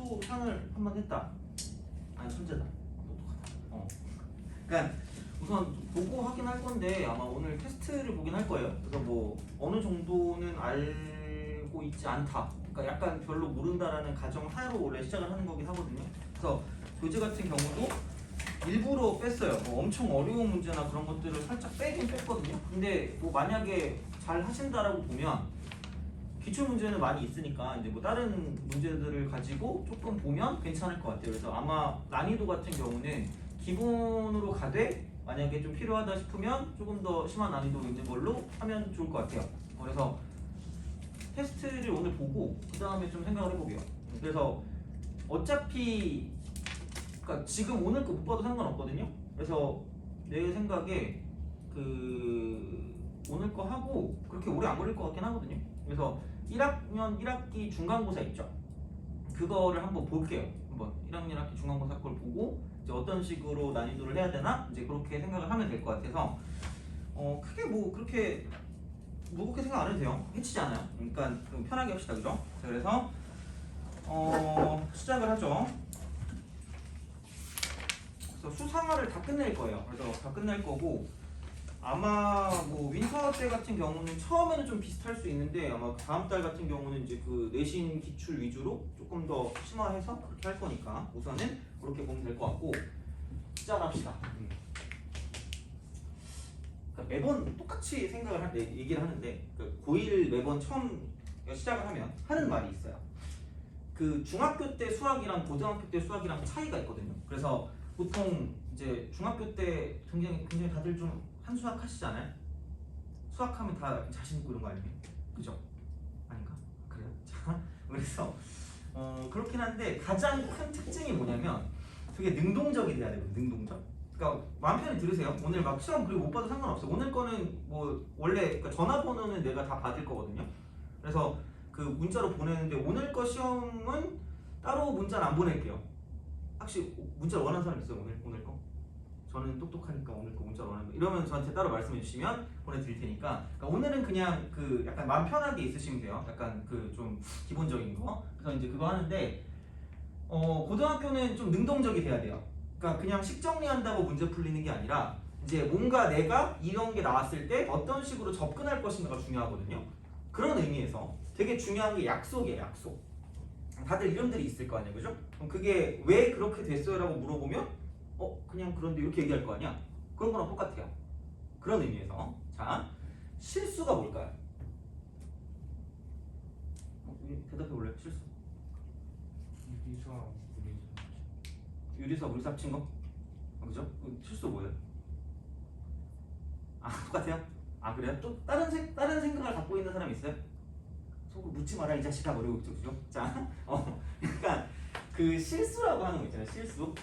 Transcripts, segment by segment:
수상을 한번 했다. 아니 천재다. 똑똑하다. 그러니까 우선 보고 확인할 건데 아마 오늘 테스트를 보긴 할 거예요. 그래서 뭐 어느 정도는 알고 있지 않다. 그러니까 약간 별로 모른다라는 가정 하에로 원래 시작을 하는 거긴 하거든요. 그래서 교재 같은 경우도 일부러 뺐어요. 뭐 엄청 어려운 문제나 그런 것들을 살짝 빼긴 뺐거든요. 근데 뭐 만약에 잘 하신다라고 보면 기출 문제는 많이 있으니까 이제 뭐 다른 문제들을 가지고 조금 보면 괜찮을 것 같아요. 그래서 아마 난이도 같은 경우는 기본으로 가되 만약에 좀 필요하다 싶으면 조금 더 심한 난이도 있는 걸로 하면 좋을 것 같아요. 그래서 테스트를 오늘 보고 그 다음에 좀 생각을 해보게요. 그래서 어차피 그러니까 지금 오늘 거 못 봐도 상관없거든요. 그래서 내 생각에 그 오늘 거 하고 그렇게 오래 안 걸릴 것 같긴 하거든요. 그래서 1학년 1학기 중간고사 있죠. 그거를 한번 볼게요. 한번 1학년 1학기 중간고사 걸 보고 이제 어떤 식으로 난이도를 해야 되나 이제 그렇게 생각을 하면 될 것 같아서 크게 뭐 그렇게 무겁게 생각 안 해도 돼요. 해치지 않아요. 그러니까 좀 편하게 합시다, 그죠? 자, 그래서 시작을 하죠. 그래서 수상화를 다 끝낼 거예요. 그래서 다 끝낼 거고 아마 뭐 윈터 때 같은 경우는 처음에는 좀 비슷할 수 있는데 아마 다음 달 같은 경우는 이제 그 내신 기출 위주로 조금 더 심화해서 그렇게 할 거니까 우선은 그렇게 보면 될 것 같고 시작합시다. 그러니까 매번 똑같이 생각을 할 때 얘기를 하는데 그 고1 매번 처음 시작을 하면 하는 말이 있어요. 그 중학교 때 수학이랑 고등학교 때 수학이랑 차이가 있거든요. 그래서 보통 이제 중학교 때 굉장히 다들 좀 한수학 하시잖아요. 수학하면 다 자신 있고 이런 거 아니에요? 그죠? 아닌가? 그래요? 자, 그래서 그렇긴 한데 가장 큰 특징이 뭐냐면 되게 능동적이 돼야 되거든요. 능동적. 그러니까 마음 편히 들으세요. 오늘 막 시험 그리고 못 봐도 상관없어요. 오늘 거는 뭐 원래 그러니까 전화번호는 내가 다 받을 거거든요. 그래서 그 문자로 보내는데 오늘 거 시험은 따로 문자는 안 보낼게요. 혹시 문자 원하는 사람 있어요? 오늘 거? 저는 똑똑하니까 오늘 거 문자 원하는 거 이러면 저한테 따로 말씀해 주시면 보내드릴 테니까 그러니까 오늘은 그냥 그 약간 마음 편하게 있으시면 돼요. 약간 그 좀 기본적인 거. 그래서 이제 그거 하는데 고등학교는 좀 능동적이 돼야 돼요. 그러니까 그냥 식 정리한다고 문제 풀리는 게 아니라 이제 뭔가 내가 이런 게 나왔을 때 어떤 식으로 접근할 것인가가 중요하거든요. 그런 의미에서 되게 중요한 게 약속이에요. 약속. 다들 이름들이 있을 거 아니에요, 그죠? 그럼 그게 왜 그렇게 됐어요라고 물어보면 그냥 그런데 이렇게 얘기할 거 아니야? 그런 거랑 똑같아요. 그런 의미에서 자 실수가 뭘까요? 대답해 볼래요? 실수. 유리수와 물수 합친 거? 그죠? 실수 뭐예요? 똑같아요? 그래요? 또 다른 생각을 갖고 있는 사람 있어요? 속으로 묻지 마라 이 자식아 모르고 그죠? 자, 그러니까 그 실수라고 하는 거 있잖아요. 실수.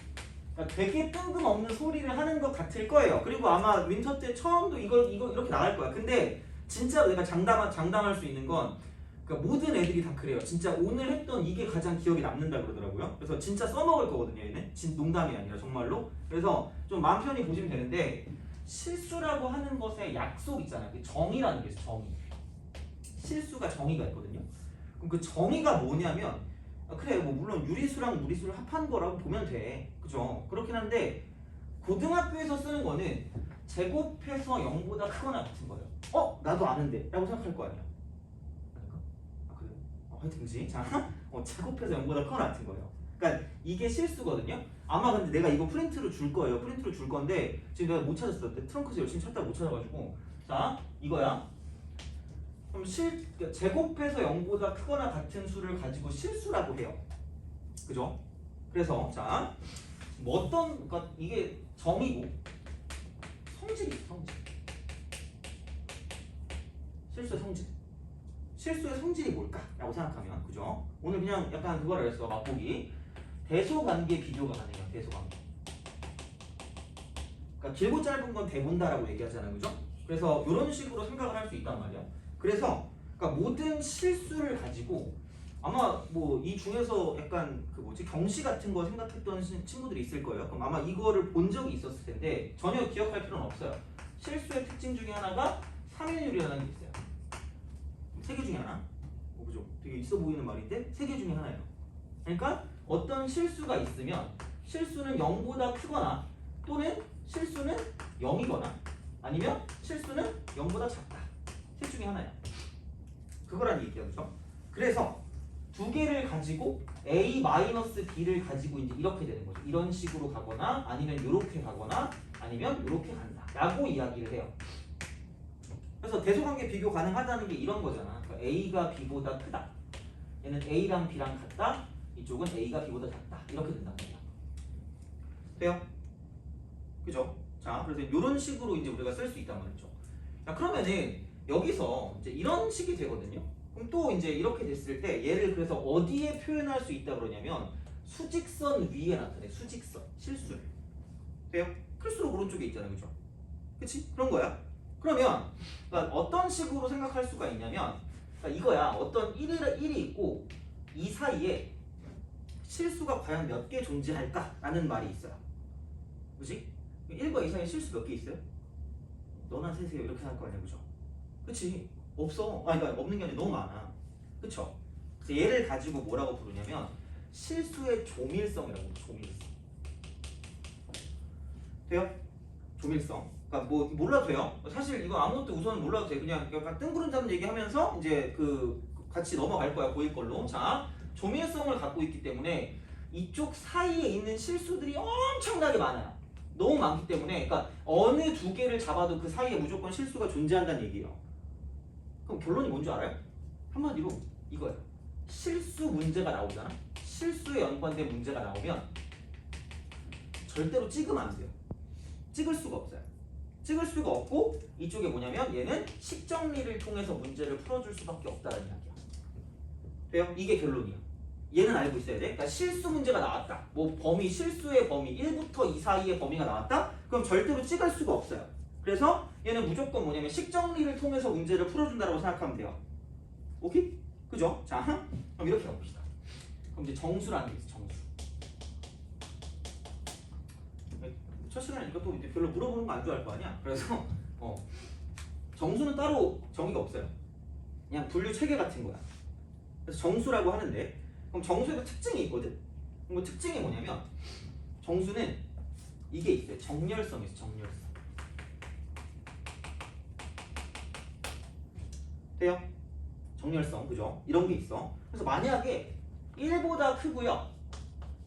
그러니까 되게 뜬금없는 소리를 하는 것 같을 거예요. 그리고 아마 윈터 때 처음도 이거 이렇게 나갈 거야. 근데 진짜 내가 장담할 수 있는 건 그러니까 모든 애들이 다 그래요. 진짜 오늘 했던 이게 가장 기억에 남는다 그러더라고요. 그래서 진짜 써먹을 거거든요. 얘는 농담이 아니라 정말로. 그래서 좀 마음 편히 보시면 되는데 실수라고 하는 것에 약속 있잖아요. 그 정의라는 게 있어요. 정의. 실수가 정의가 있거든요. 그럼 그 정의가 뭐냐면 그래 뭐 물론 유리수랑 무리수를 합한 거라고 보면 돼. 그죠? 그렇긴 한데 고등학교에서 쓰는 거는 제곱해서 0보다 크거나 같은 거예요. 나도 아는데 라고 생각할 거 아니야. 아닌가? 그래요? 하여튼 그지? 자, 제곱해서 0보다 크거나 같은 거예요. 그러니까 이게 실수거든요. 아마 근데 내가 이거 프린트로 줄 거예요. 프린트로 줄 건데 지금 내가 못 찾았어. 트렁크에서 열심히 찾다가 못 찾아가지고 자 이거야. 그럼 제곱해서 0보다 크거나 같은 수를 가지고 실수라고 해요. 그죠? 그래서 자 뭐 그러니까 이게 정의고 성질이 성질. 실수의 성질이 뭘까라고 생각하면 그죠? 오늘 그냥 약간 그거를 했어. 맛보기. 대소관계 비교가 가능해요. 대소관계. 그러니까 길고 짧은 건 대본다라고 얘기하잖아요. 그죠? 그래서 이런 식으로 생각을 할 수 있단 말이에요. 그래서 그러니까 모든 실수를 가지고 아마 뭐 이 중에서 약간 그 경시 같은 거 생각했던 친구들이 있을 거예요. 그럼 아마 이거를 본 적이 있었을 텐데 전혀 기억할 필요는 없어요. 실수의 특징 중에 하나가 3일률이라는 게 있어요. 3개 중에 하나. 그죠? 되게 있어 보이는 말인데 3개 중에 하나예요. 그러니까 어떤 실수가 있으면 실수는 0보다 크거나 또는 실수는 0이거나 아니면 실수는 0보다 작다. 셋 중에 하나야. 그거란 얘기야. 그죠? 그래서 두 개를 가지고 A-B를 가지고 이제 이렇게 되는 거죠. 이런 식으로 가거나 아니면 이렇게 가거나 아니면 이렇게 간다 라고 이야기를 해요. 그래서 대소관계 비교 가능하다는 게 이런 거잖아. 그러니까 A가 B보다 크다. 얘는 A랑 B랑 같다. 이쪽은 A가 B보다 작다. 이렇게 된단 말이야. 돼요? 그죠? 자, 그래서 이런 식으로 이제 우리가 쓸 수 있단 말이죠. 자, 그러면은 여기서 이제 이런 식이 되거든요. 그럼 또 이제 이렇게 됐을 때 얘를 그래서 어디에 표현할 수 있다 그러냐면 수직선 위에 나타내. 수직선 실수를. 돼요? 클수록 오른쪽에 있잖아요. 그죠? 그치? 그런 거야. 그러면 그러니까 어떤 식으로 생각할 수가 있냐면 그러니까 이거야. 어떤 1이 있고 이 사이에 실수가 과연 몇 개 존재할까라는 말이 있어요. 그치? 1과 2 사이에 실수 몇 개 있어요? 너나 세세요 이렇게 할 거 아니야. 그죠? 그치? 없어. 그러니까 없는 게 아니라 너무 많아. 그쵸? 그래서 얘를 가지고 뭐라고 부르냐면 실수의 조밀성이라고. 조밀성. 돼요? 조밀성. 그러니까 뭐 몰라도 돼요. 사실 이거 아무것도 우선 몰라도 돼. 그냥 약간 뜬구름 잡는 얘기하면서 이제 그 같이 넘어갈 거야. 고일 걸로. 자, 조밀성을 갖고 있기 때문에 이쪽 사이에 있는 실수들이 엄청나게 많아요. 너무 많기 때문에 그러니까 어느 두 개를 잡아도 그 사이에 무조건 실수가 존재한다는 얘기예요. 그럼 결론이 뭔지 알아요? 한마디로 이거예요. 실수 문제가 나오잖아. 실수에 연관된 문제가 나오면 절대로 찍으면 안 돼요. 찍을 수가 없어요. 찍을 수가 없고 이쪽에 뭐냐면 얘는 식정리를 통해서 문제를 풀어줄 수밖에 없다는 이야기야. 돼요? 이게 결론이야. 얘는 알고 있어야 돼. 그러니까 실수 문제가 나왔다. 뭐 범위, 실수의 범위 1부터 2 사이의 범위가 나왔다? 그럼 절대로 찍을 수가 없어요. 그래서 얘는 무조건 뭐냐면 식정리를 통해서 문제를 풀어준다고 생각하면 돼요. 오케이? 그죠? 자, 그럼 이렇게 가봅시다. 그럼 이제 정수라는 게 있어. 정수. 첫 시간에 이것도 이제 별로 물어보는 거 안 좋아할 거 아니야? 그래서 정수는 따로 정의가 없어요. 그냥 분류 체계 같은 거야. 그래서 정수라고 하는데 그럼 정수에도 특징이 있거든? 그럼 그 특징이 뭐냐면 정수는 이게 있어요. 정렬성이 있어. 정렬성. 돼요? 정렬성. 그죠? 이런 게 있어. 그래서 만약에 1보다 크고요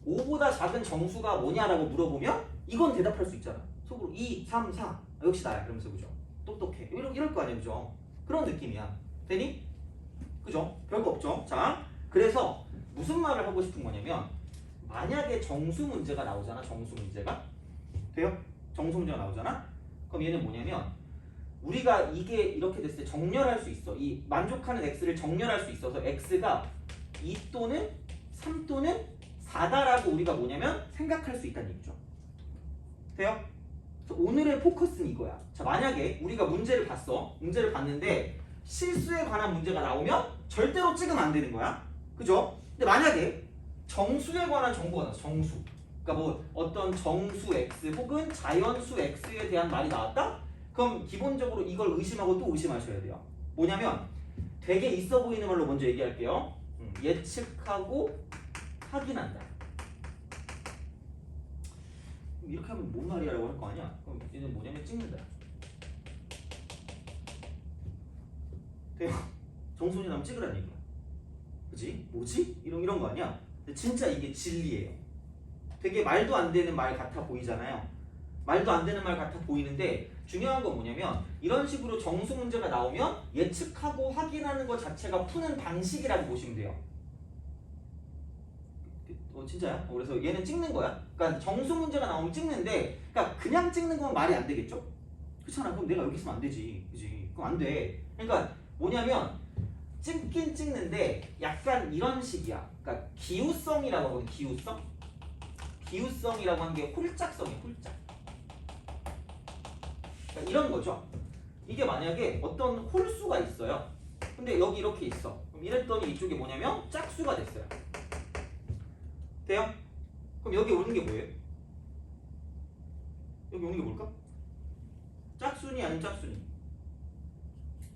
5보다 작은 정수가 뭐냐라고 물어보면 이건 대답할 수 있잖아. 속으로 2, 3, 4 역시 나야. 그러면서 그죠? 똑똑해. 이럴 거 아니야. 그죠? 그런 느낌이야. 되니? 그죠? 별거 없죠? 자, 그래서 무슨 말을 하고 싶은 거냐면 만약에 정수 문제가 나오잖아. 정수 문제가. 돼요? 정수 문제가 나오잖아. 그럼 얘는 뭐냐면 우리가 이게 이렇게 됐을 때 정렬할 수 있어. 이 만족하는 x를 정렬할 수 있어서 x가 2 또는 3 또는 4다라고 우리가 뭐냐면 생각할 수 있다는 얘기죠. 돼요? 그래서 오늘의 포커스는 이거야. 자, 만약에 우리가 문제를 봤어. 문제를 봤는데 실수에 관한 문제가 나오면 절대로 찍으면 안 되는 거야. 그죠? 근데 만약에 정수에 관한 정보가 나왔어. 정수. 그러니까 뭐 어떤 정수 x 혹은 자연수 x에 대한 말이 나왔다? 그럼 기본적으로 이걸 의심하고 또 의심하셔야 돼요. 뭐냐면 되게 있어 보이는 말로 먼저 얘기할게요. 예측하고 확인한다. 이렇게 하면 뭔 말이야 라고 할 거 아니야? 그럼 얘는 뭐냐면 찍는다. 돼요? 정수이 나면 찍으라는 얘기야. 그치? 뭐지? 이런 거 아니야? 근데 진짜 이게 진리예요. 되게 말도 안 되는 말 같아 보이잖아요. 말도 안 되는 말 같아 보이는데 중요한 건 뭐냐면 이런 식으로 정수 문제가 나오면 예측하고 확인하는 것 자체가 푸는 방식이라고 보시면 돼요. 진짜야? 그래서 얘는 찍는 거야. 그러니까 정수 문제가 나오면 찍는데 그러니까 그냥 찍는 건 말이 안 되겠죠? 그렇잖아. 그럼 내가 여기 있으면 안 되지. 그지? 그럼 안 돼. 그러니까 뭐냐면 찍긴 찍는데 약간 이런 식이야. 그러니까 기우성이라고 하거든. 기우성? 기우성이라고 하는 게 홀짝성이야. 홀짝. 그러니까 이런 거죠. 이게 만약에 어떤 홀수가 있어요. 근데 여기 이렇게 있어. 그럼 이랬더니 이쪽에 뭐냐면 짝수가 됐어요. 돼요? 그럼 여기 오는 게 뭐예요? 여기 오는 게 뭘까? 짝수니 아니면 짝수니?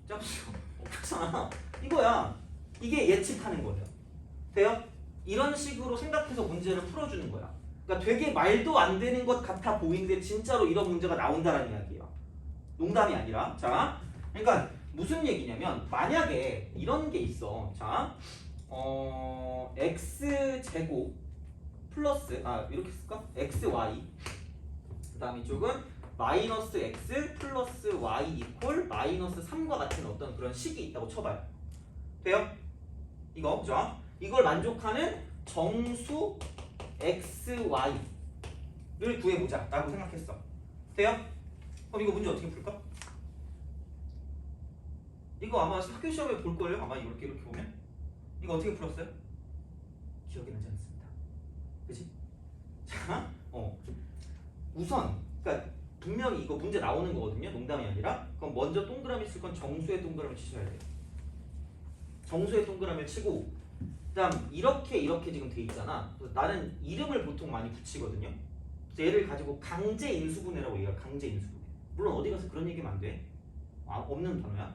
짝수. 그렇잖아. 이거야. 이게 예측하는 거예요. 돼요? 이런 식으로 생각해서 문제를 풀어주는 거야. 그러니까 되게 말도 안 되는 것 같아 보이는데 진짜로 이런 문제가 나온다는 이야기예요. 농담이 아니라. 자, 그러니까 무슨 얘기냐면 만약에 이런 게 있어. 자, x제곱 플러스 이렇게 쓸까? xy 그 다음 이쪽은 마이너스 x 플러스 y 이퀄 마이너스 3과 같은 어떤 그런 식이 있다고 쳐봐요. 돼요? 이거 그죠? 이걸 만족하는 정수 xy를 구해보자 라고 생각했어. 돼요? 그럼 이거 문제 어떻게 풀까? 이거 아마 학교 시험에 볼걸요? 아마 이렇게 보면 이거 어떻게 풀었어요? 기억이 나지 않습니다. 그치? 자, 우선 그러니까 분명히 이거 문제 나오는 거거든요. 농담이 아니라. 그럼 먼저 동그라미 칠 건 정수의 동그라미 치셔야 돼요. 정수의 동그라미를 치고 그다음 이렇게 지금 돼 있잖아. 그래서 나는 이름을 보통 많이 붙이거든요. 그래서 얘를 가지고 강제 인수분해라고 얘기해요. 강제 인수분해. 물론 어디 가서 그런 얘기하면 안 돼. 없는 단어야.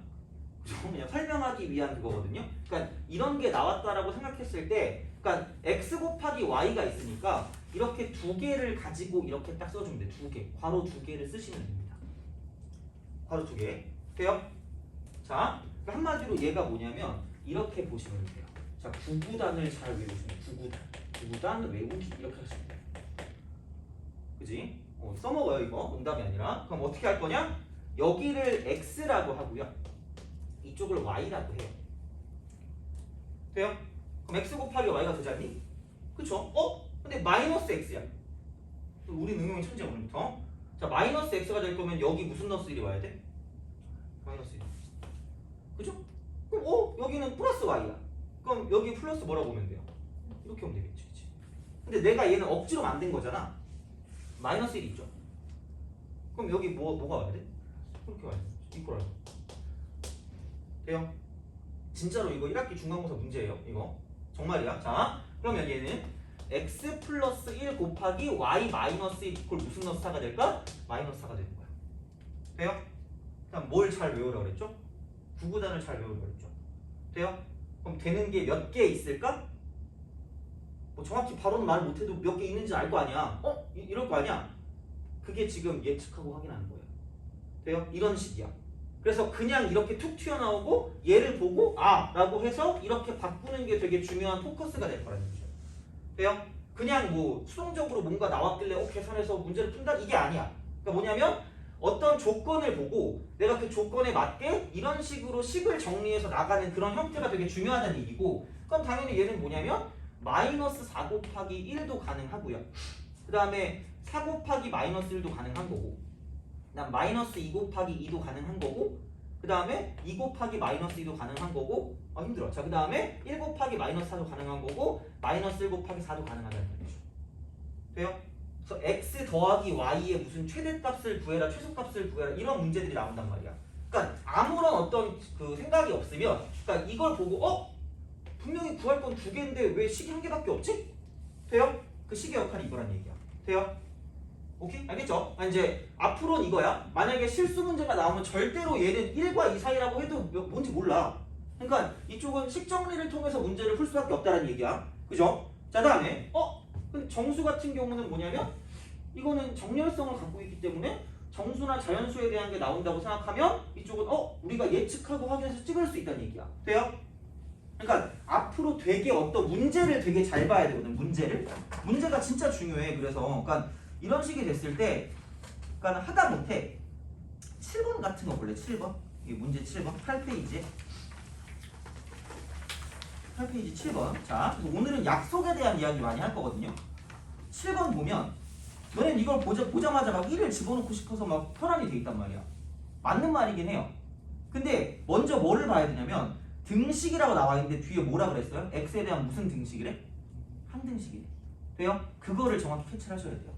그냥 설명하기 위한 그거거든요. 그러니까 이런 게 나왔다라고 생각했을 때, 그러니까 x 곱하기 y가 있으니까 이렇게 두 개를 가지고 이렇게 딱 써주면 돼. 두 개, 괄호 두 개를 쓰시면 됩니다. 괄호 두 개. 돼요? 자, 한마디로 얘가 뭐냐면 이렇게 보시면 돼요. 자, 구구단을 잘 외우시면 돼요. 구구단 외우기 이렇게 하시면 돼요. 그지? 써먹어요 이거. 농담이 아니라. 그럼 어떻게 할 거냐? 여기를 x라고 하고요. 이쪽을 y라고 해요. 돼요? 그럼 x 곱하기 y가 되지 않니? 그쵸? 근데 마이너스 x야. 우리 응용이 천재야 오늘부터. 자, 마이너스 x가 될 거면 여기 무슨 너스 1이 와야 돼? 마이너스 1. 그죠? 그럼 여기는 플러스 y야. 그럼 여기 플러스 뭐라고 보면 돼요? 이렇게 오면 되겠지. 그치? 근데 내가 얘는 억지로 만든 거잖아. 마이너스 1이 있죠? 그럼 여기 뭐가 와야 돼? 이렇게 와야 돼. 이퀄 와야 돼. 돼요? 진짜로 이거 1학기 중간고사 문제예요. 이거 정말이야. 자, 그러면 얘는 x 플러스 1 곱하기 y 마이너스 1 이퀄 무슨 너스 4가 될까? 마이너스 4가 되는 거야. 돼요? 그럼 뭘 잘 외우라고 그랬죠? 구구단을 잘 외우라고 그랬죠. 돼요? 그럼 되는 게 몇 개 있을까? 뭐 정확히 바로는 말 못해도 몇 개 있는지 알 거 아니야. 이럴 거 아니야. 그게 지금 예측하고 확인하는 거예요. 돼요? 이런 식이야. 그래서 그냥 이렇게 툭 튀어나오고 얘를 보고 라고 해서 이렇게 바꾸는 게 되게 중요한 포커스가 될 거라는 거죠. 돼요? 그냥 뭐 수동적으로 뭔가 나왔길래 계산해서 문제를 푼다? 이게 아니야. 그러니까 뭐냐면 어떤 조건을 보고 내가 그 조건에 맞게 이런 식으로 식을 정리해서 나가는 그런 형태가 되게 중요하다는 얘기고, 그럼 당연히 얘는 뭐냐면 마이너스 4 곱하기 1도 가능하고요. 그 다음에 4 곱하기 마이너스 1도 가능한 거고, 그다음 마이너스 2 곱하기 2도 가능한 거고, 그 다음에 2 곱하기 마이너스 2도 가능한 거고, 힘들어. 자, 그 다음에 1 곱하기 마이너스 4도 가능한 거고, 마이너스 1 곱하기 4도 가능하다는 거죠. 돼요? 그래서 x 더하기 y의 무슨 최대값을 구해라, 최소값을 구해라 이런 문제들이 나온단 말이야. 그러니까 아무런 어떤 그 생각이 없으면, 그러니까 이걸 보고 분명히 구할 건 두 개인데 왜 식이 한 개밖에 없지? 돼요? 그 식의 역할이 이거란 얘기야. 돼요? 오케이? 알겠죠? 이제 앞으로는 이거야. 만약에 실수 문제가 나오면 절대로 얘는 1과 2 사이라고 해도 뭔지 몰라. 그러니까 이쪽은 식 정리를 통해서 문제를 풀 수밖에 없다는 얘기야. 그죠? 자, 다음에 근데 정수 같은 경우는 뭐냐면 이거는 정렬성을 갖고 있기 때문에 정수나 자연수에 대한 게 나온다고 생각하면 이쪽은 우리가 예측하고 확인해서 찍을 수 있다는 얘기야. 돼요? 그러니까 앞으로 되게 어떤 문제를 되게 잘 봐야 되거든. 문제가 진짜 중요해. 그래서 그러니까 이런 식이 됐을 때 그러니까 하다못해 7번 같은 거 볼래? 7번? 이게 문제 7번 8페이지 7번. 자, 오늘은 약속에 대한 이야기 많이 할 거거든요. 7번 보면 너는 이걸 보자마자 막 1을 집어넣고 싶어서 막 혈안이 돼 있단 말이야. 맞는 말이긴 해요. 근데 먼저 뭐를 봐야 되냐면 등식이라고 나와 있는데 뒤에 뭐라 그랬어요? x에 대한 무슨 등식이래? 항등식이래. 돼요? 그거를 정확히 캐치를 하셔야 돼요.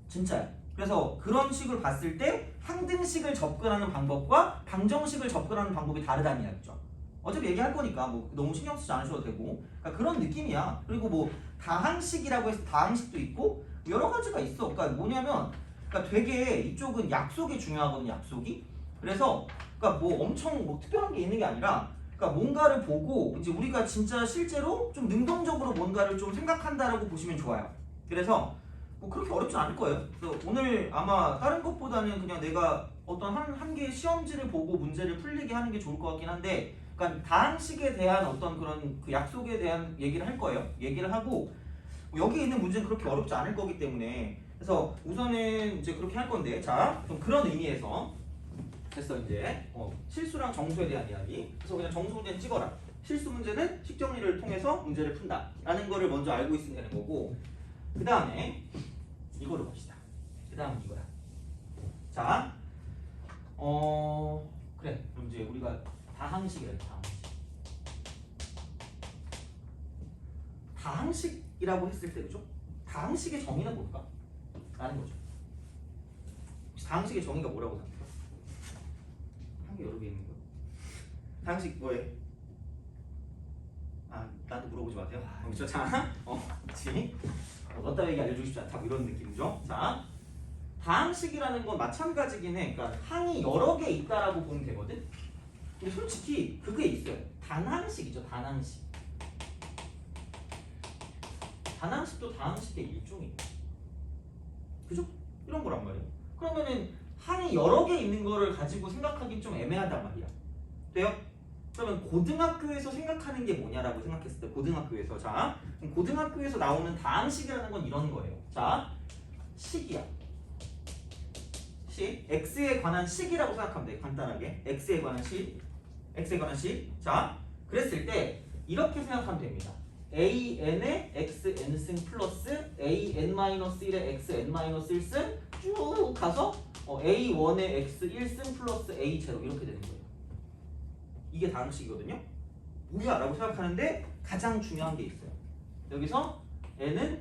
진짜요. 그래서 그런 식을 봤을 때 항등식을 접근하는 방법과 방정식을 접근하는 방법이 다르다는 이야기죠. 어차피 얘기할 거니까 뭐 너무 신경 쓰지 않으셔도 되고, 그러니까 그런 느낌이야. 그리고 뭐 다항식이라고 해서 다항식도 있고 여러 가지가 있어. 그러니까 뭐냐면 그러니까 되게 이쪽은 약속이 중요하거든. 약속이. 그래서 그러니까 뭐 엄청 뭐 특별한 게 있는 게 아니라 그러니까 뭔가를 보고 이제 우리가 진짜 실제로 좀 능동적으로 뭔가를 좀 생각한다라고 보시면 좋아요. 그래서 뭐 그렇게 어렵지 않을 거예요. 그래서 오늘 아마 다른 것보다는 그냥 내가 어떤 한 개의 시험지를 보고 문제를 풀리게 하는 게 좋을 것 같긴 한데, 그러니까 다항식에 대한 어떤 그런 그 약속에 대한 얘기를 할 거예요. 얘기를 하고 여기 있는 문제는 그렇게 어렵지 않을 거기 때문에, 그래서 우선은 이제 그렇게 할 건데, 자, 좀 그런 의미에서 됐어 이제 실수랑 정수에 대한 이야기. 그래서 그냥 정수 문제는 찍어라. 실수 문제는 식 정리를 통해서 문제를 푼다라는 거를 먼저 알고 있으면 되는 거고, 그 다음에 이거로 봅시다. 그 다음은 이거야. 자, 그래. 그럼 이제 우리가 다항식이래. 다항식이라고 했을 때 그죠? 다항식의 정의는 뭘까? 라는 거죠. 혹시 다항식의 정의가 뭐라고 생각해요? 한 개 여러 개 있는 거. 다항식 뭐해? 아, 나한테 물어보지 마세요. 그렇죠? 자, 그렇지. 너 따위 얘기 알려주고 싶지 않다. 뭐 이런 느낌이죠. 자, 다항식이라는 건 마찬가지긴 해. 그러니까 항이 여러 개 있다라고 보면 되거든. 근데 솔직히 그게 있어요. 단항식이죠. 단항식. 단항식도 다항식의 일종이에요. 그죠? 이런 거란 말이에요. 그러면은 항이 여러 개 있는 거를 가지고 생각하긴 좀 애매하단 말이야. 돼요? 그러면 고등학교에서 생각하는 게 뭐냐라고 생각했을 때, 고등학교에서, 자, 고등학교에서 나오는 다항식이라는 건 이런 거예요. 자, 식이야. 식. x에 관한 식이라고 생각하면 돼. 간단하게. x에 관한 식. x에 관한 식. 자, 그랬을 때 이렇게 생각하면 됩니다. an의 xn승 플러스 an-1의 xn-1승 쭉 가서 a1의 x1승 플러스 a0 이렇게 되는 거예요. 이게 다항식이거든요. 뭐야? 라고 생각하는데 가장 중요한 게 있어요. 여기서 n은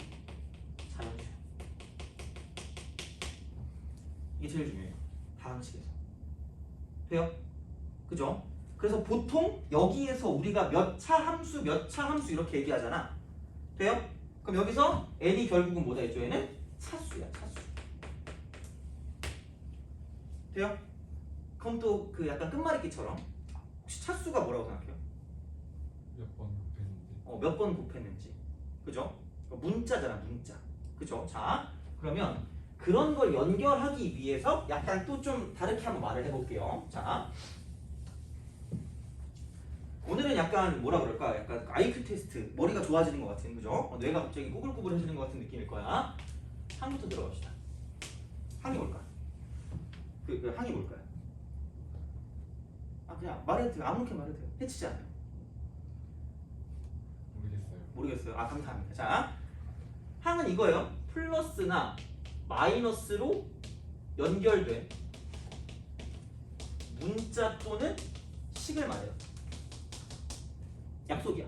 자연수야. 이게 제일 중요해요. 다항식에서. 돼요? 그죠? 그래서 보통 여기에서 우리가 몇 차 함수 이렇게 얘기하잖아. 돼요? 그럼 여기서 n이 결국은 뭐다 했죠? n은 차수야. 차수. 돼요? 그럼 또 그 약간 끝말잇기처럼 혹시 차수가 뭐라고 생각해요? 몇 번 곱했는지. 몇 번 곱했는지. 그죠? 문자잖아, 문자. 그죠? 자, 그러면 그런 걸 연결하기 위해서 약간 또 좀 다르게 한번 말을 해볼게요. 자, 오늘은 약간 뭐라 그럴까? 약간 IQ 테스트, 머리가 좋아지는 것 같은, 그죠? 뇌가 갑자기 꾸불꾸불해지는 것 같은 느낌일 거야. 항부터 들어갑시다. 항이 뭘까? 그 항이 뭘까요? 아, 그냥 말해도 돼요. 아무렇게 말해도 돼요. 해치지 않아요. 모르겠어요. 아, 감사합니다. 자, 항은 이거예요. 플러스나 마이너스로 연결된 문자 또는 식을 말해요. 약속이야.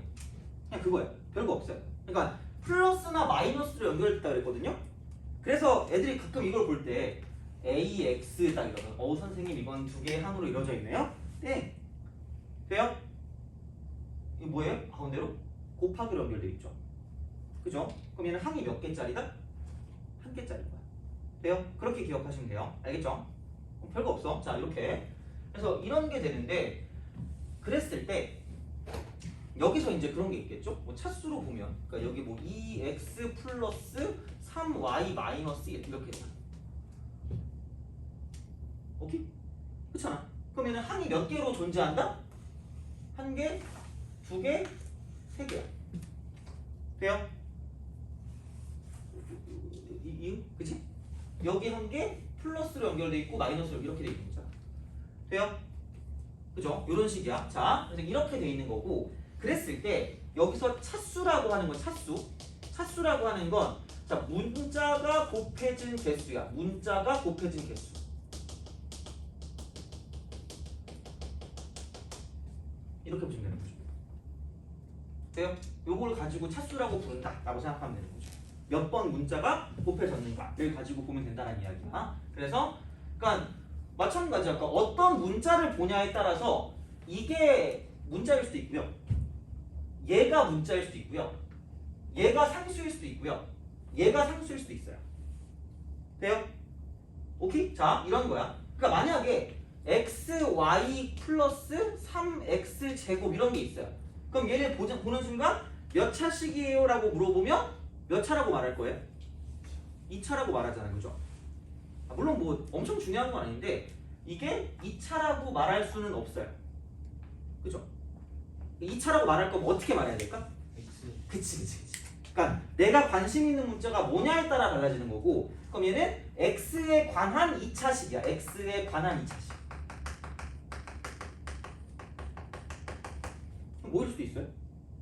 그냥 그거예요. 별거 없어요. 그러니까 플러스나 마이너스로 연결됐다 그랬거든요. 그래서 애들이 가끔 이걸 볼 때 AX 딱 이러면 선생님 이건 두 개의 항으로 이루어져 있네요. 네. 돼요? 이게 뭐예요? 가운데로 곱하기로 연결되어 있죠. 그죠? 그럼 얘는 항이 몇 개짜리다? 한 개짜리 거야. 돼요? 그렇게 기억하시면 돼요. 알겠죠? 별거 없어. 자, 이렇게. 그래서 이런 게 되는데, 그랬을 때 여기서 이제 그런 게 있겠죠? 뭐 차수로 보면, 그러니까 여기 뭐 2x 플러스 3y 마이너스 1 이렇게 돼요. 오케이? 그렇잖아. 그러면 항이 몇 개로 존재한다? 한 개, 두 개, 세 개야. 돼요? 그치? 여기 한 개 플러스로 연결돼 있고 마이너스로 이렇게 돼 있는 거잖아. 돼요? 그죠? 이런 식이야. 자, 그래서 이렇게 돼 있는 거고, 그랬을 때 여기서 차수라고 하는 건 차수라고 하는 건 자, 문자가 곱해진 개수야. 문자가 곱해진 개수. 이렇게 보시면 되는 거죠. 돼요? 요걸 가지고 차수라고 부른다라고 생각하면 되는 거죠. 몇 번 문자가 곱해졌는가를 가지고 보면 된다는 이야기야. 그래서 그러니까 마찬가지 아까 어떤 문자를 보냐에 따라서 이게 문자일 수도 있고요. 얘가 문자일 수도 있고요. 얘가 상수일 수도 있고요. 얘가 상수일 수도 있어요. 돼요? 오케이? 자, 이런 거야. 그러니까 만약에 xy 플러스 3x 제곱 이런 게 있어요. 그럼 얘를 보는 순간 몇 차식이에요? 라고 물어보면 몇 차라고 말할 거예요? 2차라고 말하잖아요. 그죠? 물론 뭐 엄청 중요한 건 아닌데 이게 2차라고 말할 수는 없어요. 그죠? 2차라고 말할 거면 어떻게 말해야 될까? X. 그치. 그러니까 내가 관심 있는 문자가 뭐냐에 따라 달라지는 거고 그럼 얘는 x에 관한 2차식이야. x에 관한 2차식. 그럼 뭐일 수도 있어요?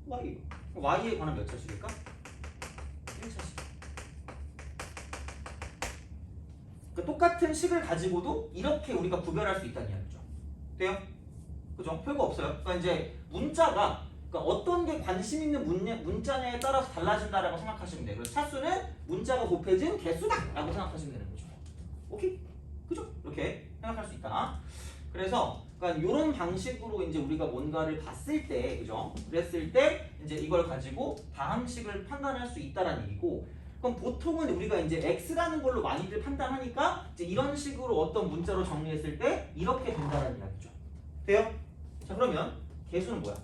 y. y에 관한 몇 차식일까? 1차식. 그러니까 똑같은 식을 가지고도 이렇게 우리가 구별할 수 있다는 이야기죠. 돼요? 그죠? 별거 없어요. 그러니까 이제 문자가 그러니까 어떤 게 관심 있는 문자냐에 따라서 달라진다라고 생각하시면 돼요. 그래서 차수는 문자가 곱해진 개수다라고 생각하시면 되는 거죠. 오케이? 그죠? 이렇게 생각할 수 있다. 그래서 그러니까 이런 방식으로 이제 우리가 뭔가를 봤을 때, 그죠? 그랬을 때 이제 이걸 가지고 다항식을 판단할 수 있다라는 얘기고. 그럼 보통은 우리가 이제 x라는 걸로 많이들 판단하니까 이제 이런 식으로 어떤 문자로 정리했을 때 이렇게 된다라는 이야기죠. 돼요? 자 그러면 개수는 뭐야?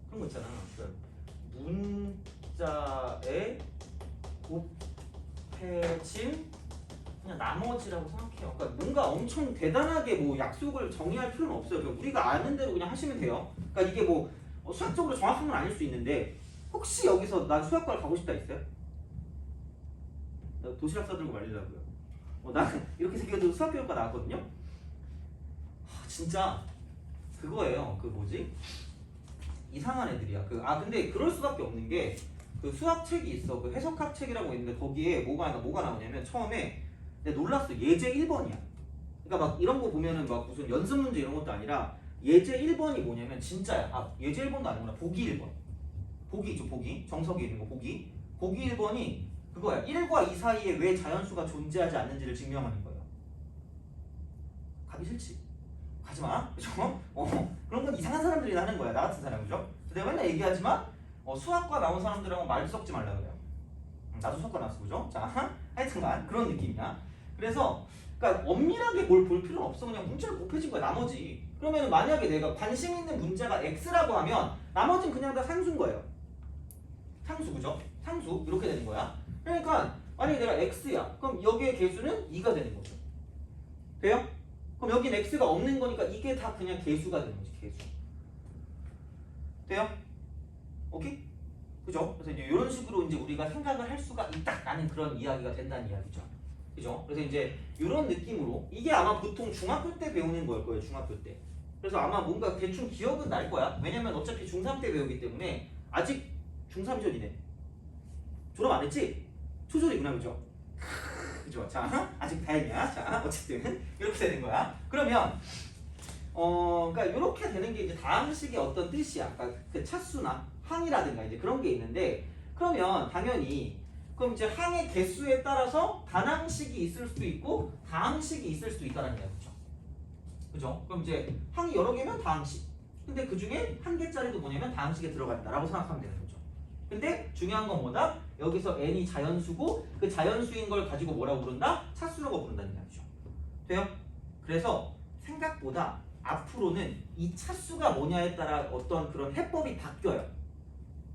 그런 거 있잖아. 문자에 곱해진 그냥 나머지라고 생각해요. 그러니까 뭔가 엄청 대단하게 뭐 약속을 정의할 필요는 없어요. 그냥 우리가 아는 대로 그냥 하시면 돼요. 그러니까 이게 뭐 수학적으로 정확한 건 아닐 수 있는데 혹시 여기서 난 수학과를 가고 싶다 있어요? 나 도시락 싸들고 말리려고요. 나는 이렇게 생겨도 수학교육과 나왔거든요. 진짜 그거예요. 그 뭐지? 이상한 애들이야. 근데 그럴 수밖에 없는 게 그 수학책이 있어. 그 해석학 책이라고 있는데 거기에 뭐가 나오냐면 처음에 내가 놀랐어. 예제 1번이야. 그러니까 막 이런 거 보면은 막 무슨 연습 문제 이런 것도 아니라 예제 1번이 뭐냐면 진짜야. 예제 1번도 아니구나. 보기 1번. 보기 있죠. 보기. 정석에 있는 거 보기. 보기 1번이 그거야. 1과 2 사이에 왜 자연수가 존재하지 않는지를 증명하는 거예요. 가기 싫지? 가지마. 그죠? 그런 건 이상한 사람들이 하는 거야. 나 같은 사람. 그죠? 내가 맨날 얘기하지만 수학과 나온 사람들하고 말도 섞지 말라 그래요. 나도 수학과 나왔어. 그죠? 자, 하여튼간 그런 느낌이야. 그래서 그러니까 엄밀하게 뭘 볼 필요는 없어. 그냥 문자를 곱해진 거야. 나머지. 그러면 만약에 내가 관심 있는 문자가 x라고 하면 나머지는 그냥 다 상수인 거예요. 상수. 그죠? 상수. 이렇게 되는 거야. 그러니까 만약에 내가 x야. 그럼 여기의 개수는 2가 되는 거죠. 돼요? 그럼 여긴 x가 없는 거니까 이게 다 그냥 개수가 되는 거지. 개수. 돼요? 오케이? 그죠? 그래서 이제 이런 식으로 이제 우리가 생각을 할 수가 있다라는 그런 이야기가 된다는 이야기죠. 그죠? 그래서 이제 이런 느낌으로 이게 아마 보통 중학교 때 배우는 걸 거예요. 중학교 때. 그래서 아마 뭔가 대충 기억은 날 거야. 왜냐면 어차피 중3 때 배우기 때문에 아직 중3이전이네. 졸업 안 했지? 초졸이구나. 그죠? 그죠? 자, 아직 다행이야. 자, 어쨌든 이렇게 되는 거야. 그러면 그러니까 이렇게 되는 게 이제 다항식의 어떤 뜻이야. 그러니까 그 차수나 항이라든가 이제 그런 게 있는데 그러면 당연히 그럼 이제 항의 개수에 따라서 단항식이 있을 수도 있고 다항식이 있을 수도 있다는 이야기죠. 그죠? 그럼 이제 항이 여러 개면 다항식. 근데 그 중에 한 개짜리도 뭐냐면 다항식에 들어간다라고 생각하면 되는 거죠. 근데 중요한 건 뭐다? 여기서 n이 자연수고 그 자연수인 걸 가지고 뭐라고 부른다? 차수라고 부른다는 이야기죠. 돼요? 그래서 생각보다 앞으로는 이 차수가 뭐냐에 따라 어떤 그런 해법이 바뀌어요.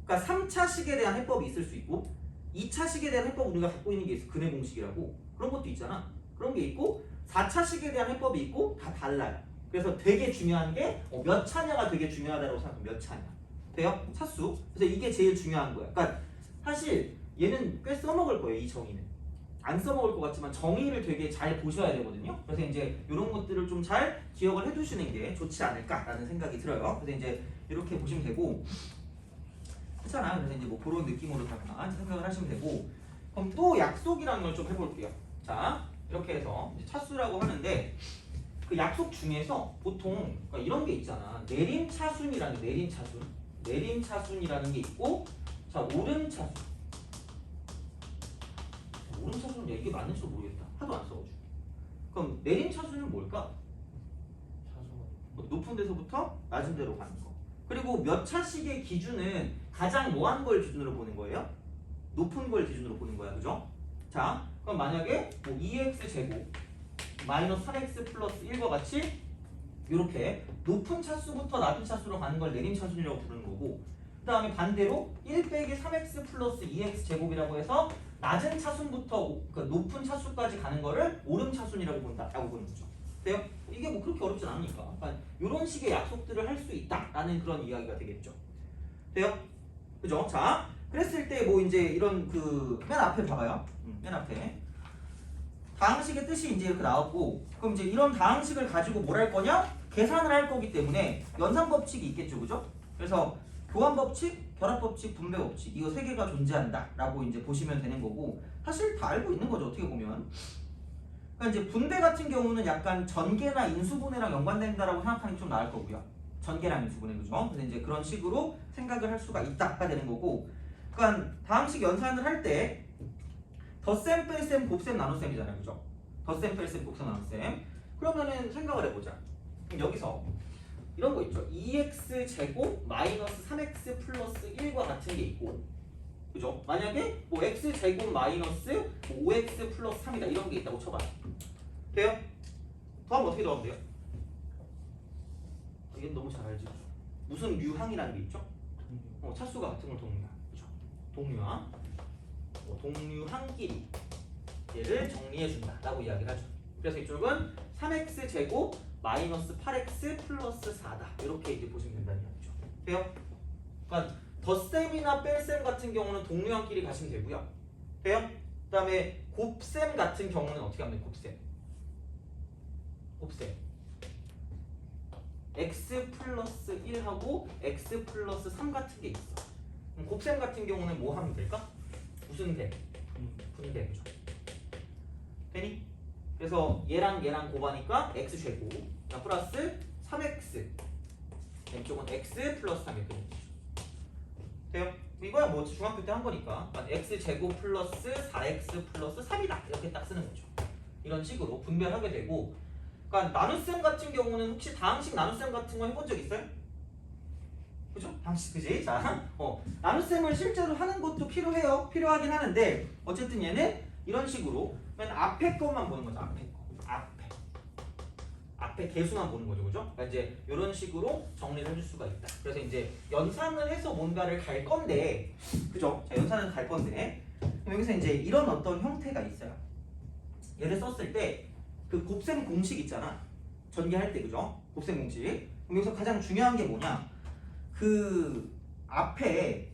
그러니까 3차식에 대한 해법이 있을 수 있고 2차식에 대한 해법 우리가 갖고 있는 게 있어. 근해 공식이라고. 그런 것도 있잖아. 그런 게 있고 4차식에 대한 해법이 있고 다 달라요. 그래서 되게 중요한 게 몇 차냐가 되게 중요하다고 생각하면 몇 차냐. 돼요? 차수. 그래서 이게 제일 중요한 거야. 그러니까 사실 얘는 꽤 써먹을 거예요. 이 정의는. 안 써먹을 것 같지만 정의를 되게 잘 보셔야 되거든요. 그래서 이제 이런 것들을 좀 잘 기억을 해두시는 게 좋지 않을까라는 생각이 들어요. 그래서 이제 이렇게 보시면 되고 그렇잖아요. 그래서 이제 뭐 그런 느낌으로 다 생각을 하시면 되고 그럼 또 약속이라는 걸 좀 해볼게요. 자, 이렇게 해서 이제 차수라고 하는데 그 약속 중에서 보통 그러니까 이런 게 있잖아. 내림차순이라는 내림차순이라는 게 있고 자, 오름차순. 오름차순은 이게 맞는지도 모르겠다. 하도 안 써가지고. 그럼 내림차순은 뭘까? 높은 데서부터 낮은 데로 가는 거. 그리고 몇 차식의 기준은 가장 뭐한 걸 기준으로 보는 거예요? 높은 걸 기준으로 보는 거야, 그죠? 자, 그럼 만약에 뭐 2x 제곱 마이너스 3x 플러스 1과 같이 이렇게 높은 차수부터 낮은 차수로 가는 걸 내림 차순이라고 부르는 거고, 그 다음에 반대로 1 빼기 3x 플러스 2x 제곱이라고 해서 낮은 차순부터 그 높은 차수까지 가는 거를 오름 차순이라고 본다라고 보는 거죠. 돼요? 이게 뭐 그렇게 어렵진 않으니까. 그러니까 이런 식의 약속들을 할 수 있다라는 그런 이야기가 되겠죠. 돼요? 그죠? 자, 그랬을 때 뭐 이제 이런 그 맨 앞에 봐봐요. 맨 앞에 다항식의 뜻이 이제 이렇게 나왔고, 그럼 이제 이런 다항식을 가지고 뭘 할 거냐? 계산을 할 거기 때문에 연산 법칙이 있겠죠, 그죠? 그래서 교환 법칙, 결합 법칙, 분배 법칙 이거 세 개가 존재한다라고 이제 보시면 되는 거고, 사실 다 알고 있는 거죠, 어떻게 보면. 그러니까 이제 분배 같은 경우는 약간 전개나 인수분해랑 연관된다라고 생각하는 게 좀 나을 거고요. 전개랑 인수분해, 그죠? 그래서 이제 그런 식으로 생각을 할 수가 있다가 되는 거고, 그러니까 다항식 연산을 할 때 덧셈, 뺄셈, 곱셈, 나눗셈이잖아요, 그죠? 덧셈, 뺄셈, 곱셈, 나눗셈. 그러면은 생각을 해보자. 그럼 여기서 이런 거 있죠. 2x 제곱 마이너스 3x 플러스 1과 같은 게 있고, 그죠? 만약에 뭐 x 제곱 마이너스 5x 플러스 3이다 이런 게 있다고 쳐봐요. 돼요? 더하면 어떻게 더하면 돼요? 이건 너무 잘 알지. 무슨 류항이라는 게 있죠? 차수가 같은 걸 동류항, 그죠? 동류항, 동류항끼리 얘를 정리해준다라고 이야기를 하죠. 그래서 이쪽은 3x 제곱 마이너스 8x 플러스 4다 이렇게 이제 보시면 된다는 이야기죠. 돼요? 그러니까 덧셈이나 뺄셈 같은 경우는 동류항끼리 가시면 되고요. 돼요? 그 다음에 곱셈 같은 경우는 어떻게 하면 돼요? 곱셈 x 플러스 1하고 x 플러스 3 같은 게 있어. 그럼 곱셈 같은 경우는 뭐 하면 될까? 무슨 셈? 분배, 그죠? 되니? 그래서 얘랑 얘랑 곱하니까 x 제곱 플러스 3x, 왼쪽은 x 플러스 3 이렇게 되죠. 돼요? 이거야 뭐 중학교 때 한 거니까 x 제곱 플러스 4x 플러스 3이다 이렇게 딱 쓰는 거죠. 이런 식으로 분배를 하게 되고, 그러니까 나눗셈 같은 경우는 혹시 다항식 나눗셈 같은 거 해본 적 있어요? 그죠? 다항식, 그지? 자, 나눗셈을 실제로 하는 것도 필요해요. 필요하긴 하는데 어쨌든 얘는 이런 식으로 맨 앞에 것만 보는 거죠. 앞에 개수만 보는 거죠, 그죠? 그러니까 이제 이런 식으로 정리를 해줄 수가 있다. 그래서 이제 연산을 해서 뭔가를 갈 건데, 그죠? 자, 연산을 갈 건데, 그럼 여기서 이제 이런 어떤 형태가 있어요. 얘를 썼을 때 그 곱셈 공식 있잖아. 전개할 때, 그죠? 곱셈 공식. 그럼 여기서 가장 중요한 게 뭐냐? 그 앞에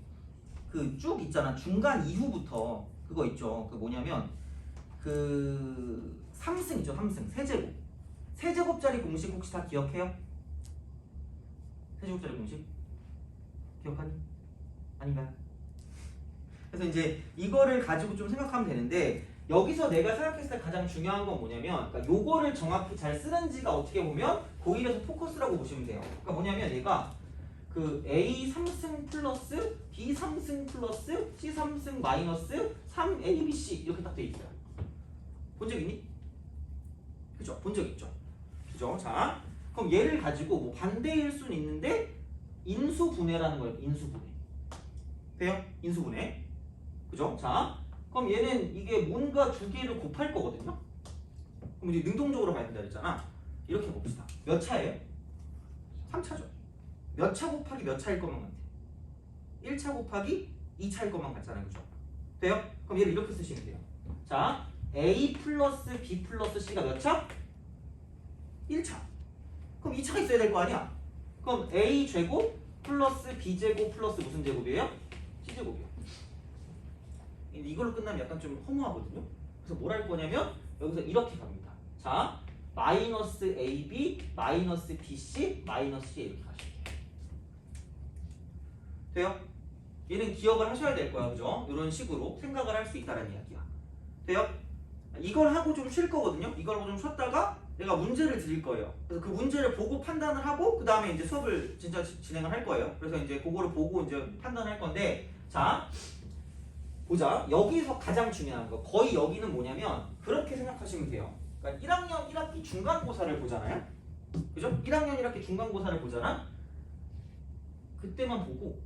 그 쭉 있잖아. 중간 이후부터 그거 있죠. 그 뭐냐면 그 3승 있죠. 3승 세제곱. 세제곱짜리 공식 혹시 다 기억해요? 세제곱짜리 공식? 기억하니? 아닌가요? 그래서 이제 이거를 가지고 좀 생각하면 되는데, 여기서 내가 생각했을 때 가장 중요한 건 뭐냐면, 그러니까 요거를 정확히 잘 쓰는지가 어떻게 보면 고1에서 포커스라고 보시면 돼요. 그러니까 뭐냐면 얘가 그 A 3승 플러스 B 3승 플러스 C 3승 마이너스 3ABC 이렇게 딱 돼 있어요. 본 적 있니? 그죠? 본 적 있죠? 그죠? 자, 그럼 얘를 가지고 뭐 반대일 수는 있는데 인수분해라는 거예요. 인수분해. 돼요? 인수분해. 그죠? 자, 그럼 얘는 이게 뭔가 두 개를 곱할 거거든요. 그럼 이제 능동적으로 봐야 된다 그랬잖아. 이렇게 봅시다. 몇 차예요? 3차죠. 몇 차 곱하기 몇 차일 것만 같아? 1차 곱하기 2차일 것만 같잖아요. 그죠? 돼요? 그럼 얘를 이렇게 쓰시면 돼요. 자, A 플러스 B 플러스 C가 몇 차? 1차. 그럼 2차가 있어야 될 거 아니야? 그럼 A 제곱 플러스 B 제곱 플러스 무슨 제곱이에요? C 제곱이요. 이걸로 끝나면 약간 좀 허무하거든요. 그래서 뭘 할 거냐면 여기서 이렇게 갑니다. 자, 마이너스 AB 마이너스 BC 마이너스 C 이렇게 가실게요. 돼요? 얘는 기억을 하셔야 될 거야, 그죠? 이런 식으로 생각을 할 수 있다는 이야기야. 돼요? 이걸 하고 좀 쉴 거거든요. 이걸 하고 좀 쉬었다가 내가 문제를 드릴 거예요. 그래서 그 문제를 보고 판단을 하고 그 다음에 이제 수업을 진짜 진행을 할 거예요. 그래서 이제 그거를 보고 이제 판단할 건데, 자, 보자. 여기서 가장 중요한 거, 거의 여기는 뭐냐면 그렇게 생각하시면 돼요. 그러니까 1학년 1학기 중간고사를 보잖아요. 그죠? 1학년 1학기 중간고사를 보잖아. 그때만 보고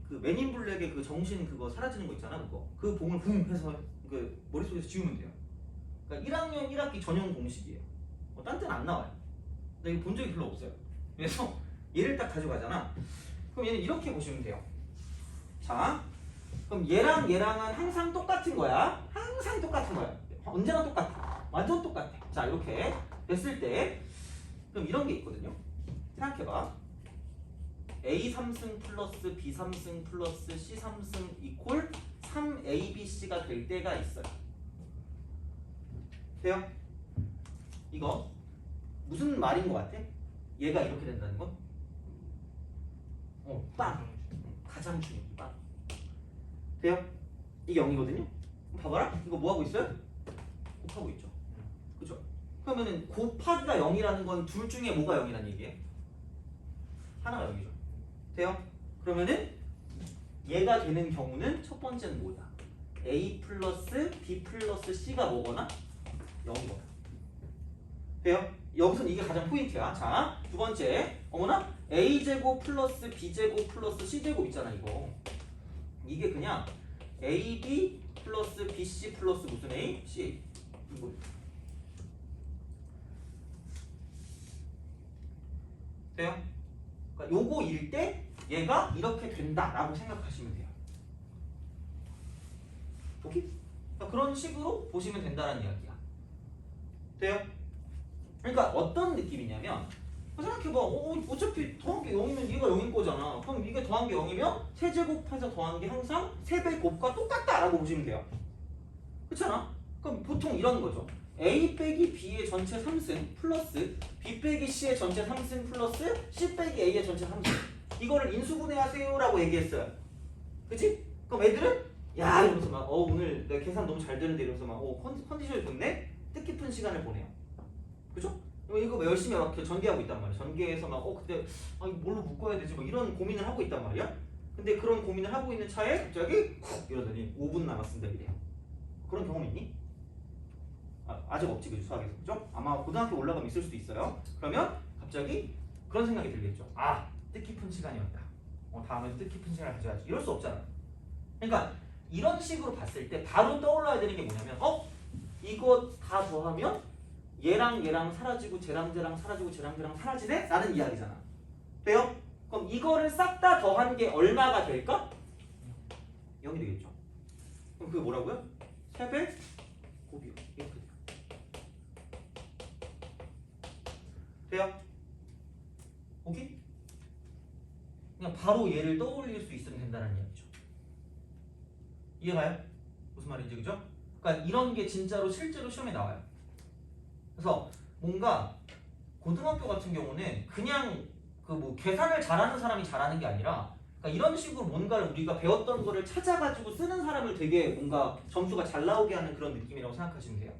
그 맨인 블랙의 그 정신 그거 사라지는 거 있잖아 그거. 그 봉을 붕 해서 그 머릿속에서 지우면 돼요. 그러니까 1학년 1학기 전용 공식이에요. 딴 데는 안 나와요. 근데 이거 본 적이 별로 없어요. 그래서 얘를 딱 가져가잖아. 그럼 얘는 이렇게 보시면 돼요. 자, 그럼 얘랑 얘랑은 항상 똑같은 거야. 항상 똑같은 거야. 언제나 똑같아. 완전 똑같아. 자, 이렇게 됐을 때 그럼 이런 게 있거든요. 생각해봐. A 3승 플러스 B 3승 플러스 C 3승 이퀄 3ABC가 될 때가 있어요. 돼요? 이거 무슨 말인 것 같아? 얘가 이렇게 된다는 건? 빵! 가장 중요한 빵. 돼요? 이게 0이거든요? 봐봐라. 이거 뭐 하고 있어요? 곱하고 있죠. 그죠? 그러면은 곱하기가 0이라는 건 둘 중에 뭐가 0이라는 얘기예요? 하나가 0이죠. 돼요? 그러면은 얘가 되는 경우는 첫 번째는 뭐야? A 플러스 B 플러스 C가 뭐거나 0이거나. 돼요? 여기서는 이게 가장 포인트야. 자, 두 번째. 어머나? A제곱 플러스 B제곱 플러스 C제곱 있잖아 이거. 이게 그냥 AB 플러스 BC 플러스 무슨 A? C. 이거. 돼요? 그러니까 요거일 때 얘가 이렇게 된다라고 생각하시면 돼요. 오케이? 그러니까 그런 식으로 보시면 된다는 이야기야. 돼요? 그러니까 어떤 느낌이냐면 생각해봐. 어차피 더한 게 0이면 얘가 0인 거잖아. 그럼 이게 더한 게 0이면 세제곱해서 더한 게 항상 세배 곱과 똑같다라고 보시면 돼요. 그렇잖아? 그럼 보통 이런 거죠. A 빼기 B의 전체 3승 플러스 B 빼기 C의 전체 3승 플러스 C 빼기 A의 전체 3승. 이거를 인수분해하세요 라고 얘기했어요. 그치? 그럼 애들은 야 이러면서 막 오늘 내가 계산 너무 잘 되는데 이러면서 막 컨디션이 좋네? 뜻깊은 시간을 보내요. 그죠? 이거 열심히 막 전개하고 있단 말이야. 전개해서 막 그때 뭘로 묶어야 되지? 뭐 이런 고민을 하고 있단 말이야. 근데 그런 고민을 하고 있는 차에 갑자기 쿡 이러더니 5분 남았습니다 이래요. 그런 경험 있니? 아직 없지 그 수학에서. 그죠? 아마 고등학교 올라가면 있을 수도 있어요. 그러면 갑자기 그런 생각이 들겠죠. 뜻깊은 시간이었다. 다음에는 뜻깊은 시간을 가져야지. 이럴 수 없잖아. 그러니까 이런 식으로 봤을 때 바로 떠올라야 되는 게 뭐냐면 이거 다 더하면 얘랑 얘랑 사라지고 쟤랑 쟤랑 사라지고 쟤랑 쟤랑 사라지네? 라는 이야기잖아. 돼요? 그럼 이거를 싹 다 더한 게 얼마가 될까? 0이 되겠죠. 그럼 그게 뭐라고요? 3배 곱이요. 이렇게 돼요. 돼요? 오케이? 그냥 바로 얘를 떠올릴 수 있으면 된다는 이야기죠. 이해가요? 무슨 말인지 그죠? 그러니까 이런 게 진짜로 실제로 시험에 나와요. 그래서 뭔가 고등학교 같은 경우는 그냥 그 뭐 계산을 잘하는 사람이 잘하는 게 아니라 그러니까 이런 식으로 뭔가를 우리가 배웠던 거를 찾아가지고 쓰는 사람을 되게 뭔가 점수가 잘 나오게 하는 그런 느낌이라고 생각하시면 돼요.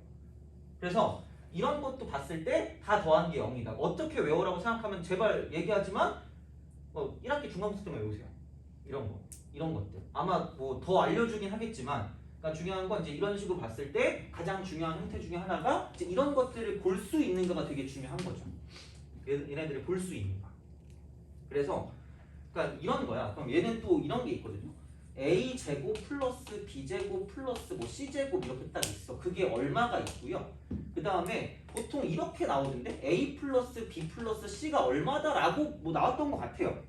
그래서 이런 것도 봤을 때 다 더한 게 0이다. 어떻게 외우라고 생각하면 제발 얘기하지만 1학기 중간고사 때만 외우세요. 이런 것들. 아마 뭐 더 알려주긴 하겠지만 그러니까 중요한 건 이제 이런 식으로 봤을 때 가장 중요한 형태 중에 하나가 이제 이런 것들을 볼 수 있는 거가 되게 중요한 거죠. 얘네들을 볼 수 있는 거. 그래서 그러니까 이런 거야. 그럼 얘는 또 이런 게 있거든요. A 제곱 플러스 B 제곱 플러스 뭐 C 제곱 이렇게 딱 있어. 그게 얼마가 있고요. 그 다음에 보통 이렇게 나오던데 A 플러스 B 플러스 C가 얼마다라고 뭐 나왔던 것 같아요.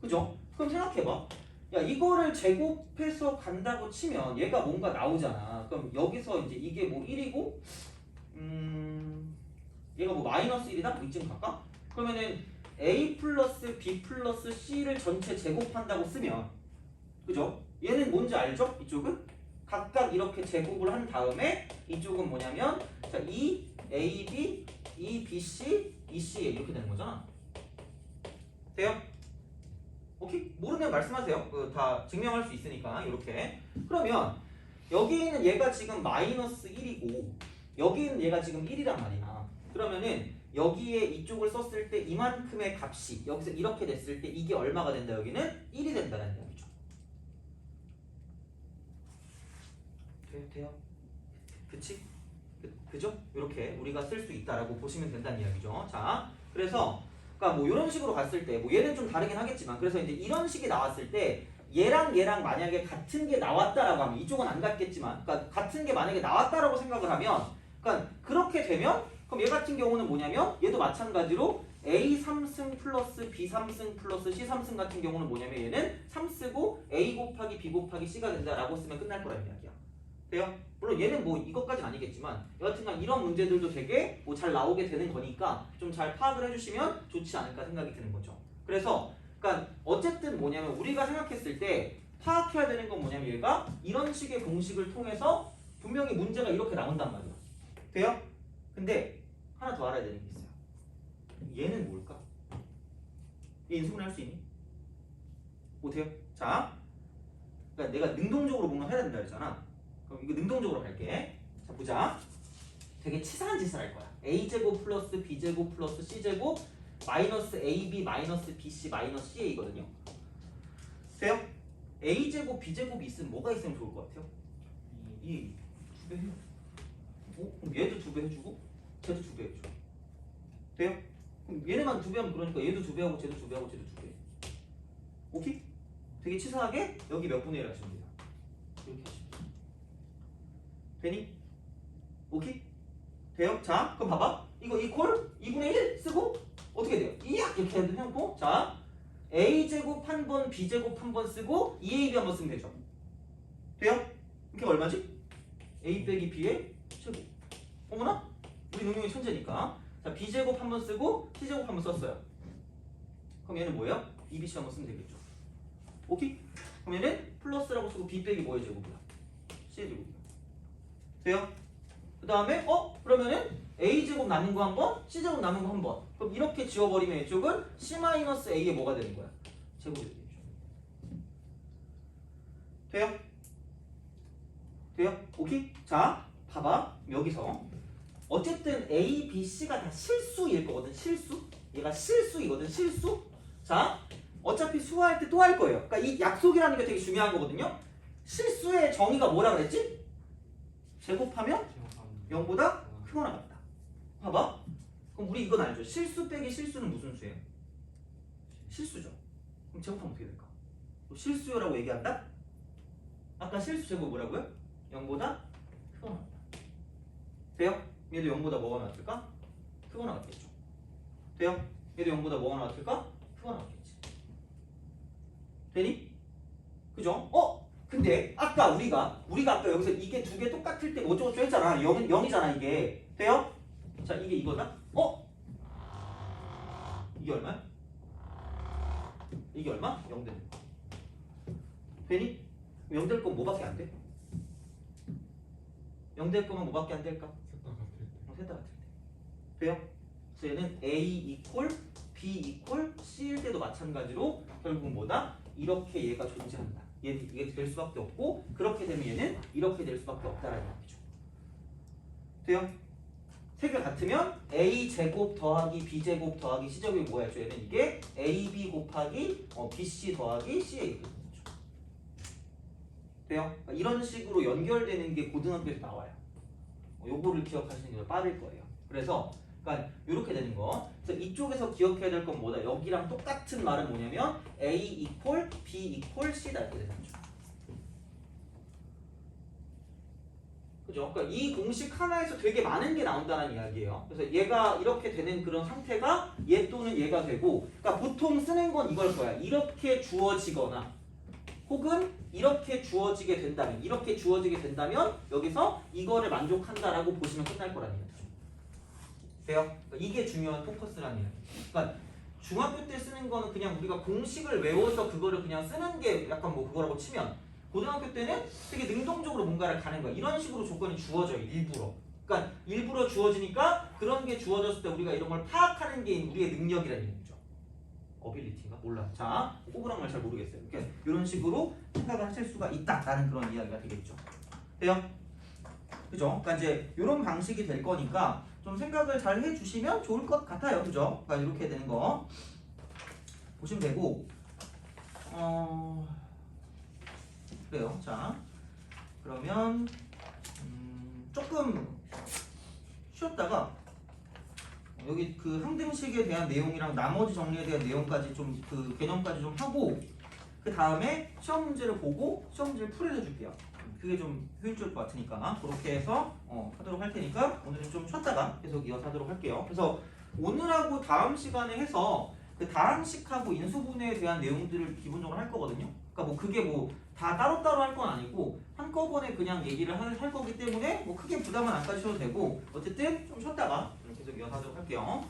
그죠? 그럼 생각해봐. 야 이거를 제곱해서 간다고 치면 얘가 뭔가 나오잖아. 그럼 여기서 이제 이게 뭐 1이고 얘가 뭐 마이너스 1이다? 뭐 이쯤 갈까? 그러면은 A 플러스 B 플러스 C를 전체 제곱한다고 쓰면 그죠? 얘는 뭔지 알죠? 이쪽은? 각각 이렇게 제곱을 한 다음에 이쪽은 뭐냐면 자, 2AB, 2BC, 2CA 이렇게 되는 거잖아. 돼요? 오케이? 모르면 말씀하세요. 다 증명할 수 있으니까 이렇게. 그러면 여기는 얘가 지금 마이너스 1이고 여기는 얘가 지금 1이란 말이야. 그러면은 여기에 이쪽을 썼을 때 이만큼의 값이 여기서 이렇게 됐을 때 이게 얼마가 된다? 여기는 1이 된다는 얘기죠. 돼요? 그치? 그죠? 이렇게 우리가 쓸 수 있다라고 보시면 된다는 이야기죠. 자, 그래서 그러니까 뭐 이런 식으로 갔을 때 뭐 얘는 좀 다르긴 하겠지만 그래서 이제 이런 식이 나왔을 때 얘랑 얘랑 만약에 같은 게 나왔다라고 하면 이쪽은 안 같겠지만 그러니까 같은 게 만약에 나왔다라고 생각을 하면 그러니까 그렇게 되면 그럼 얘 같은 경우는 뭐냐면 얘도 마찬가지로 A 3승 플러스 B 3승 플러스 C 3승 같은 경우는 뭐냐면 얘는 3 쓰고 A 곱하기 B 곱하기 C가 된다라고 쓰면 끝날 거라는 이야기야. 돼요? 물론 얘는 뭐 이것까지는 아니겠지만 여하튼간 이런 문제들도 되게 뭐 잘 나오게 되는 거니까 좀 잘 파악을 해주시면 좋지 않을까 생각이 드는 거죠. 그래서 그러니까 어쨌든 뭐냐면 우리가 생각했을 때 파악해야 되는 건 뭐냐면 얘가 이런 식의 공식을 통해서 분명히 문제가 이렇게 나온단 말이야. 돼요? 근데 하나 더 알아야 되는 게 있어요. 얘는 뭘까? 얘 인수분해 할 수 있니? 못해요? 자, 그러니까 내가 능동적으로 뭔가 해야 된다 그랬잖아. 그럼 이거 능동적으로 갈게. 자, 보자. 되게 치사한 짓을 할 거야. a제곱 플러스 b제곱 플러스 c제곱 마이너스 ab 마이너스 bc 마이너스 ca거든요. 돼요? a제곱 b제곱이 있으면 뭐가 있으면 좋을 것 같아요? 이 2배 해요. 그럼 얘도 2배 해주고 쟤도 2배 해줘. 돼요? 그럼 얘네만 2배 하면 그러니까 얘도 2배 하고 쟤도 2배 하고 쟤도 2배. 오케이? 되게 치사하게 여기 몇 분의 1 하시면 돼요. 이렇게 하시면 돼요. 되니? 오케이? 돼요? 자, 그럼 봐봐. 이거 이퀄 2분의 1 쓰고 어떻게 돼요? 이악 이렇게 해놓고 자 a제곱 한 번 b제곱 한 번 쓰고 2ab 한 번 쓰면 되죠. 돼요? 이게 얼마지? a 빼기 b의 제곱. 어머나? 우리 능용이 천재니까. 자 b제곱 한 번 쓰고 c제곱 한 번 썼어요. 그럼 얘는 뭐예요? 2bc 한 번 쓰면 되겠죠. 오케이? 그럼 얘는 플러스라고 쓰고 b 빼기 뭐의 제곱이야? c의 제곱이야. 돼요? 그 다음에 그러면은 a제곱 남은 거 한 번, c제곱 남은 거 한 번. 그럼 이렇게 지워버리면 이쪽은 c-a의 뭐가 되는 거야? 제곱이 되겠죠. 돼요? 돼요? 오케이? 자, 봐봐. 여기서 어쨌든 a, b, c가 다 실수일 거거든. 실수? 얘가 실수이거든. 실수? 자, 어차피 수화할 때 또 할 거예요. 그러니까 이 약속이라는 게 되게 중요한 거거든요. 실수의 정의가 뭐라 그랬지? 제곱하면 0보다 크거나 같다. 봐봐. 그럼 우리 이건 알죠? 실수 빼기 실수는 무슨 수예요? 실수죠. 그럼 제곱하면 어떻게 될까? 실수요라고 얘기한다? 아까 실수 제곱 뭐라고요? 0보다 크거나 같다. 돼요? 얘도 0보다 뭐가 나왔을까? 크거나 같겠죠. 돼요? 얘도 0보다 뭐가 나왔을까? 크거나 같겠지. 되니? 그죠? 근데 아까 우리가 아까 여기서 이게 두 개 똑같을 때 어쩌고저쩌고 했잖아. 0이잖아 이게. 돼요? 자 이게 이거다? 이게 얼마야? 이게 얼마? 0 되는 거. 되니? 0 될 건 뭐밖에 안 돼? 0 될 거면 뭐밖에 안 될까? 셋 다 같을 때. 돼요? 그래서 얘는 A 이퀄 B 이퀄 C일 때도 마찬가지로 결국 뭐다? 이렇게 얘가 존재한다. 얘는 이게 될 수밖에 없고 그렇게 되면 얘는 이렇게 될 수밖에 없다라는 얘기죠. 돼요? 세 개 같으면 a 제곱 더하기 b 제곱 더하기 c 제곱이 뭐였죠? 얘는 이게 ab 곱하기 bc 더하기 ca 되는 거죠. 돼요? 그러니까 이런 식으로 연결되는 게 고등학교에서 나와요. 요거를 기억하시는 게 빠를 거예요. 그래서 그러니까 이렇게 되는 거. 그래서 이쪽에서 기억해야 될 건 뭐다? 여기랑 똑같은 말은 뭐냐면 a 이퀄 b 이퀄 c다 이렇게 되는 거죠. 그죠? 그러니까 이 공식 하나에서 되게 많은 게 나온다는 이야기예요. 그래서 얘가 이렇게 되는 그런 상태가 얘 또는 얘가 되고, 그러니까 보통 쓰는 건 이걸 거야. 이렇게 주어지거나, 혹은 이렇게 주어지게 된다면, 이렇게 주어지게 된다면 여기서 이거를 만족한다라고 보시면 끝날 거라는 얘기죠. 돼요? 그러니까 이게 중요한 포커스라는 이야기. 그러니까 중학교 때 쓰는 거는 그냥 우리가 공식을 외워서 그거를 그냥 쓰는 게 약간 뭐 그거라고 치면. 고등학교 때는 되게 능동적으로 뭔가를 가는 거야. 이런 식으로 조건이 주어져요. 일부러. 그러니까 일부러 주어지니까 그런 게 주어졌을 때 우리가 이런 걸 파악하는 게 우리의 능력이라는 얘기죠. 어빌리티인가? 몰라. 자, 호불한 말 잘 모르겠어요. 이렇게 이런 식으로 생각을 하실 수가 있다라는 그런 이야기가 되겠죠. 돼요? 그죠? 그러니까 이제 이런 방식이 될 거니까 좀 생각을 잘 해주시면 좋을 것 같아요. 그죠? 그러니까 이렇게 되는 거 보시면 되고 그래요. 자, 그러면 조금 쉬었다가 여기 그 항등식에 대한 내용이랑 나머지 정리에 대한 내용까지 좀 그 개념까지 좀 하고 그 그 다음에 시험 문제를 보고 시험 문제를 풀이해 줄게요. 그게 좀 효율적일 것 같으니까 그렇게 해서 하도록 할 테니까 오늘은 좀 쉬었다가 계속 이어서 하도록 할게요. 그래서 오늘하고 다음 시간에 해서 그 다항식하고 인수분해에 대한 내용들을 기본적으로 할 거거든요. 그러니까 뭐 그게 뭐 다 따로따로 할 건 아니고 한꺼번에 그냥 얘기를 할 거기 때문에 뭐 크게 부담은 안 가지셔도 되고 어쨌든 좀 쉬었다가 계속 이어서 하도록 할게요.